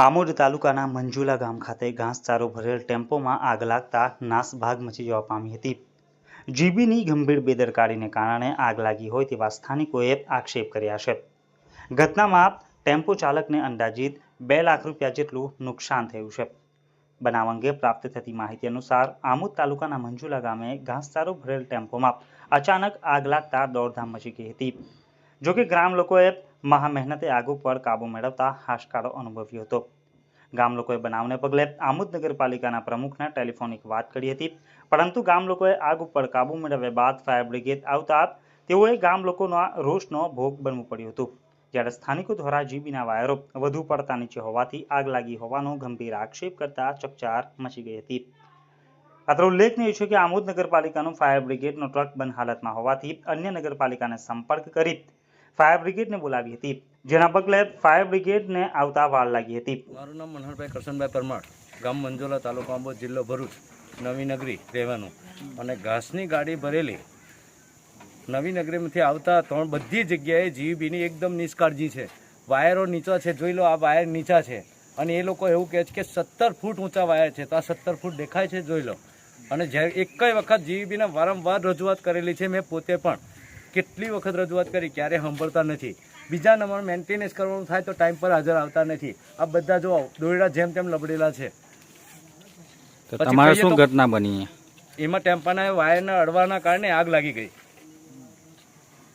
આમોદ તાલુકાના મંજુલા ગામ ખાતે ઘાસચારો ભરેલ ટેમ્પોમાં આગ લાગતા નાસભાગ મચી જવા પામી હતી। જીબીની ગંભીર બેદરકારીને કારણે આગ લાગી હોય તેવા સ્થાનિકોએ આક્ષેપ કર્યા છે। ઘટનામાં ટેમ્પો ચાલકને અંદાજિત 2 લાખ રૂપિયા જેટલું નુકસાન થયું છે। બનાવ અંગે પ્રાપ્ત થતી માહિતી અનુસાર આમોદ તાલુકાના મંજુલા ગામે ઘાસચારો ભરેલ ટેમ્પોમાં અચાનક આગ લાગતા દોડધામ મચી ગઈ હતી। જોકે ગ્રામ લોકોએ મહા મહેનતે આગ ઉપર કાબુ મેળવતા હાશકારો અનુભવ્યો હતો। ગામ લોકોએ બનાવને પગલે આમોદ નગરપાલિકાના પ્રમુખને ટેલિફોનિક વાત કરી હતી, પરંતુ ગામ લોકોએ આગ ઉપર કાબુ મેળવ્યા બાદ ફાયર બ્રિગેડ આવતા તેઓએ ગામ લોકોના રોષનો ભોગ બનવું પડ્યું હતું। જ્યારે સ્થાનિકો દ્વારા જીબીના વાયરો વધુ પડતા નીચે હોવાથી આગ લાગી હોવાનો ગંભીર આક્ષેપ કરતા ચકચાર મચી ગઈ હતી। અત્રે ઉલ્લેખનીય છે કે આમોદ નગરપાલિકાનું ફાયર બ્રિગેડનો ટ્રક બંધ હાલતમાં હોવાથી અન્ય નગરપાલિકાને સંપર્ક કરી ફાયર બ્રિગેડને બોલાવી હતી, જેના પગલે ફાયર બ્રિગેડને આવતા વાર લાગી હતી। મારું નામ મનહરભાઈ કરશનભાઈ પરમાર, ગામ મંજોલા, તાલુકો આંબોદ, જિલ્લો ભરૂચ, નવી નગરી રહેવાનું। અને ઘાસની ગાડી ભરેલી નવી નગરીમાંથી આવતા બધી જગ્યાએ જીબીની એકદમ નિષ્કાળજી છે। વાયરો નીચા છે, જોઈ લો, આ વાયર નીચા છે અને એ લોકો એવું કહે છે કે 17 ફૂટ ઊંચા વાયર છે, તો આ 17 ફૂટ દેખાય છે, જોઈ લો। અને જ્યારે એકય વખત જીબીને વારંવાર રજૂઆત કરેલી છે, મેં પોતે પણ કેટલી વખત રજૂઆત કરી, ક્યારે સાંભળતા નથી। બીજા નંબર મેન્ટેનન્સ કરવાનું થાય તો ટાઈમ પર હાજર આવતા નથી। આ બધા જો દોરડા જેમ તેમ લબડેલા છે। તો તમારે શું ઘટના બની? એમાં ટેમ્પાના વાયરના અડવાના કારણે આગ લાગી ગઈ।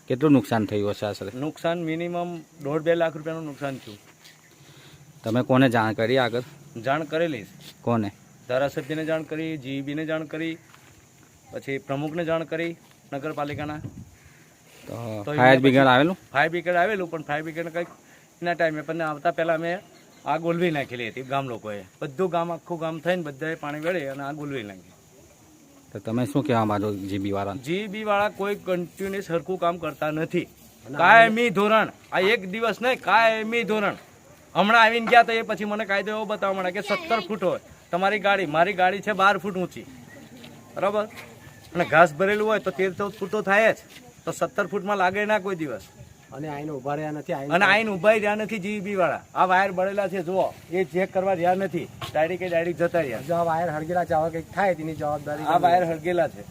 કેટલું નુકસાન થયું હશે આશરે? નુકસાન મિનિમમ 1.5-2 લાખ રૂપિયાનું નુકસાન થયું। તમે કોને જાણ કરી? આગળ જાણ કરેલી? કોને? ધારાસભ્યને જાણ કરી, જીબીને જાણ કરી, પછી પ્રમુખને જાણ કરી નગરપાલિકાના। તો ફાયર બ્રિગેડ આવેલું? ફાયર બ્રિગેડ આવેલું, પણ ફાયર બ્રિગેડ કંઈક એના ટાઈમે પણ આવતા પહેલાં અમે આગ ઓલવી નાખેલી હતી। ગામ લોકોએ બધું ગામ, આખું ગામ થઈને બધાએ પાણી વેળી અને આગ ઓલવી નાખી। તો તમે શું કહેવા માંગો જીબી વાળા? જીબી વાળા કોઈ કન્ટિન્યુઅસ સરખું કામ કરતા નથી। કાયમી ધોરણ, આ એક દિવસ નહીં, કાયમી ધોરણ। હમણાં આવીને ગયા તો એ પછી મને કાયદો એવો બતાવવા મળે કે 17 ફૂટ હોય તમારી ગાડી, મારી ગાડી છે 12 ફૂટ ઊંચી, બરાબર? અને ઘાસ ભરેલું હોય તો 13-14 ફૂટ તો થાય જ, તો 17 ફૂટમાં લાગે ના કોઈ દિવસ। અને આઈને ઉભા રહ્યા નથી, અને આઈને ઉભા રહ્યા નથી જીબી વાળા। આ વાયર બળેલા છે, જુઓ, એ ચેક કરવા રહ્યા નથી, ડાયરેક્ટ જતા રહ્યા। જો આ વાયર હળગેલા છે, હવે કંઈક થાય તેની જવાબદારી આ વાયર હળગેલા છે।